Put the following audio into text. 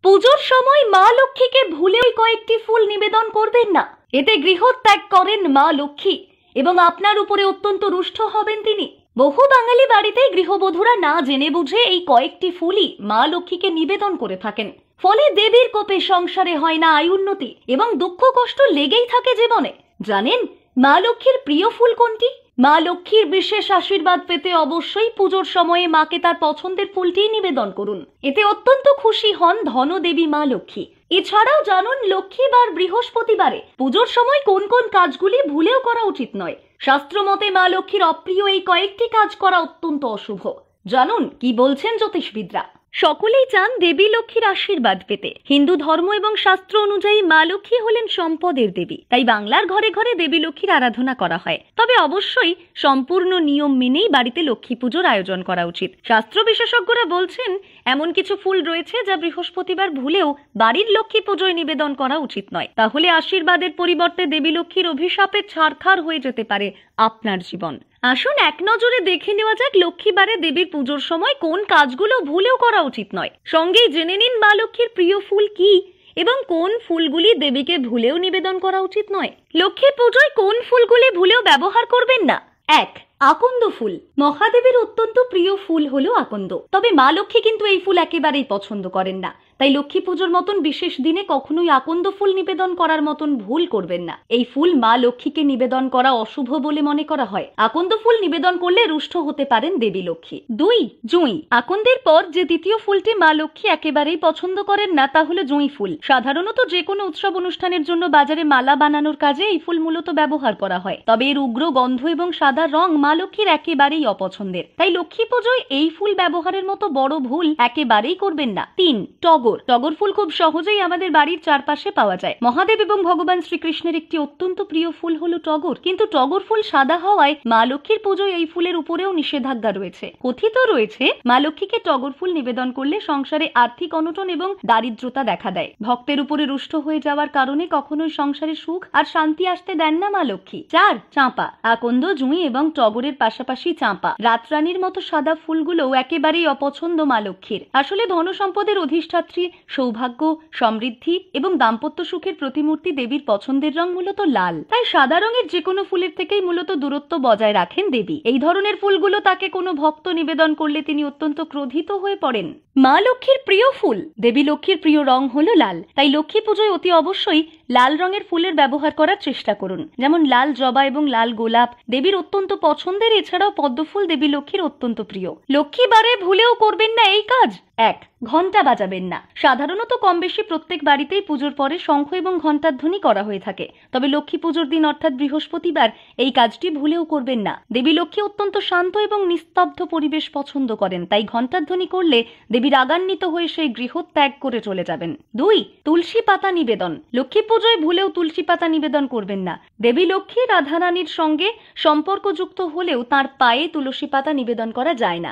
পুজোর সময় মা লক্ষ্মীকে ভুলেও কয়েকটি ফুল নিবেদন করবেন না। এতে গৃহত্যাগ করেন মা লক্ষ্মী এবং আপনার উপরে অত্যন্ত রুষ্ট হবেন তিনি। বহু বাঙালি বাড়িতে গৃহবধূরা না জেনে বুঝে এই কয়েকটি ফুলই মা লক্ষ্মীকে নিবেদন করে থাকেন। ফলে দেবীর কোপে সংসারে হয় না আয়ুন্নতি এবং দুঃখ কষ্ট লেগেই থাকে জীবনে। জানেন মা লক্ষ্মীর প্রিয় ফুল কোনটি? মা লক্ষ্মীর বিশেষ আশীর্বাদ পেতে অবশ্যই পুজোর সময়ে মাকে তার পছন্দের ফুলটি নিবেদন করুন। এতে অত্যন্ত খুশি হন ধনদেবী মা লক্ষ্মী। এছাড়াও জানুন লক্ষ্মীবার বৃহস্পতিবারে পুজোর সময় কোন কোন কাজগুলি ভুলেও করা উচিত নয়। শাস্ত্রমতে মা লক্ষ্মীর অপ্রিয় এই কয়েকটি কাজ করা অত্যন্ত অশুভ। জানুন কি বলছেন জ্যোতিষবিদরা। সকলেই চান দেবী লক্ষ্মীর আশীর্বাদ পেতে। হিন্দু ধর্ম এবং শাস্ত্র অনুযায়ী মা লক্ষ্মী হলেন সম্পদের দেবী, তাই বাংলার ঘরে ঘরে দেবী লক্ষ্মীর আরাধনা করা হয়। তবে অবশ্যই সম্পূর্ণ নিয়ম মেনেই বাড়িতে লক্ষ্মী পুজোর আয়োজন করা উচিত। শাস্ত্র বিশেষজ্ঞরা বলছেন এমন কিছু ফুল রয়েছে যা বৃহস্পতিবার ভুলেও বাড়ির লক্ষ্মী পুজোয় নিবেদন করা উচিত নয়। তাহলে আশীর্বাদের পরিবর্তে দেবী লক্ষ্মীর অভিশাপে ছারখার হয়ে যেতে পারে আপনার জীবন। আসুন এক নজরে দেখে নেওয়া যাক লক্ষ্মীবারে দেবীর পুজোর সময় কোন কাজগুলো ভুলেও করা উচিত নয়। সঙ্গেই জেনে নিন মা লক্ষ্মীর প্রিয় ফুল কি এবং কোন ফুলগুলি দেবীকে ভুলেও নিবেদন করা উচিত নয়। লক্ষ্মী পুজোয় কোন ফুলগুলি ভুলেও ব্যবহার করবেন না। 1. আকন্দ ফুল। মহাদেবের অত্যন্ত প্রিয় ফুল হলো আকন্দ। তবে মা লক্ষ্মী কিন্তু এই ফুল একেবারেই পছন্দ করেন না। তাই লক্ষ্মী পুজোর মতন বিশেষ দিনে কখনোই আকন্দ ফুল নিবেদন করার মতন ভুল করবেন না। এই ফুল মা লক্ষ্মীকে নিবেদন করা অশুভ বলে মনে করা হয়। আকন্দ ফুল নিবেদন করলে রুষ্ট হতে পারেন দেবী লক্ষ্মী। 2. জুঁই। আকন্দের পর যে দ্বিতীয় ফুলটি মা লক্ষ্মী একেবারেই পছন্দ করেন না তা হলো জুঁই ফুল। সাধারণত যে কোনো উৎসব অনুষ্ঠানের জন্য বাজারে মালা বানানোর কাজে এই ফুল মূলত ব্যবহার করা হয়। তবে এর উগ্র গন্ধ এবং সাদা রং মা লক্ষ্মীর একেবারেই অপছন্দের। তাই লক্ষ্মী পুজোয় এই ফুল ব্যবহারের মতো বড় ভুল একেবারেই করবেন না। 3. টগর। টগর ফুল খুব সহজেই আমাদের বাড়ির চারপাশে পাওয়া যায়। মহাদেব এবং ভগবান শ্রীকৃষ্ণের একটি অত্যন্ত প্রিয় ফুল হলো টগর। কিন্তু টগর ফুল সাদা হওয়ায় মা লক্ষ্মীর পুজোয় এই ফুলের উপরেও নিষেধাজ্ঞা রয়েছে। কথিত রয়েছে মা লক্ষ্মীকে টগর ফুল নিবেদন করলে সংসারে আর্থিক অনটন এবং দারিদ্রতা দেখা দেয়। ভক্তের উপরে রুষ্ট হয়ে যাওয়ার কারণে কখনোই সংসারে সুখ আর শান্তি আসতে দেন না মা লক্ষ্মী। 4. চাঁপা। আকন্দ, জুঁই এবং টগরের পাশাপাশি চাঁপা, রাতরানীর মতো সাদা ফুলগুলোও একেবারেই অপছন্দ মা লক্ষ্মীর। আসলে ধন সম্পদের অধিষ্ঠাত্রী, সৌভাগ্য, সমৃদ্ধি এবং দাম্পত্য সুখের প্রতিমূর্তি দেবীর পছন্দের রং মূলত লাল। তাই সাদা রঙের যে কোনো ফুলের থেকেই মূলত দূরত্ব বজায় রাখেন দেবী। এই ধরনের ফুলগুলো তাকে কোনো ভক্ত নিবেদন করলে তিনি অত্যন্ত ক্রোধিত হয়ে পড়েন। মা লক্ষ্মীর প্রিয় ফুল। দেবী লক্ষ্মীর প্রিয় রং হলো লাল। তাই লক্ষ্মী পুজোয় অতি অবশ্যই লাল রঙের ফুলের ব্যবহার করার চেষ্টা করুন। যেমন লাল জবা এবং লাল গোলাপ দেবীর অত্যন্ত পছন্দের। এছাড়াও পদ্মফুল দেবী লক্ষ্মীর অত্যন্ত প্রিয়। লক্ষ্মীবারে ভুলেও করবেন না এই কাজ। 1. ঘন্টা বাজাবেন না। সাধারণত কম বেশি প্রত্যেক বাড়িতেই পুজোর পরে শঙ্খ এবং ঘন্টার ধ্বনি করা হয়ে থাকে। তবে লক্ষ্মী পুজোর দিন অর্থাৎ বৃহস্পতিবার এই কাজটি ভুলেও করবেন না। দেবী লক্ষ্মী অত্যন্ত শান্ত এবং নিস্তব্ধ পরিবেশ পছন্দ করেন। তাই ঘন্টার ধ্বনি করলে দেবী রাগান্বিত হয়ে সেই গৃহ ত্যাগ করে চলে যাবেন। 2. তুলসী পাতা নিবেদন। লক্ষ্মী পুজোয় ভুলেও তুলসী পাতা নিবেদন করবেন না। দেবী লক্ষ্মী রাধারানীর সঙ্গে সম্পর্কযুক্ত হলেও তার পায়ে তুলসী পাতা নিবেদন করা যায় না।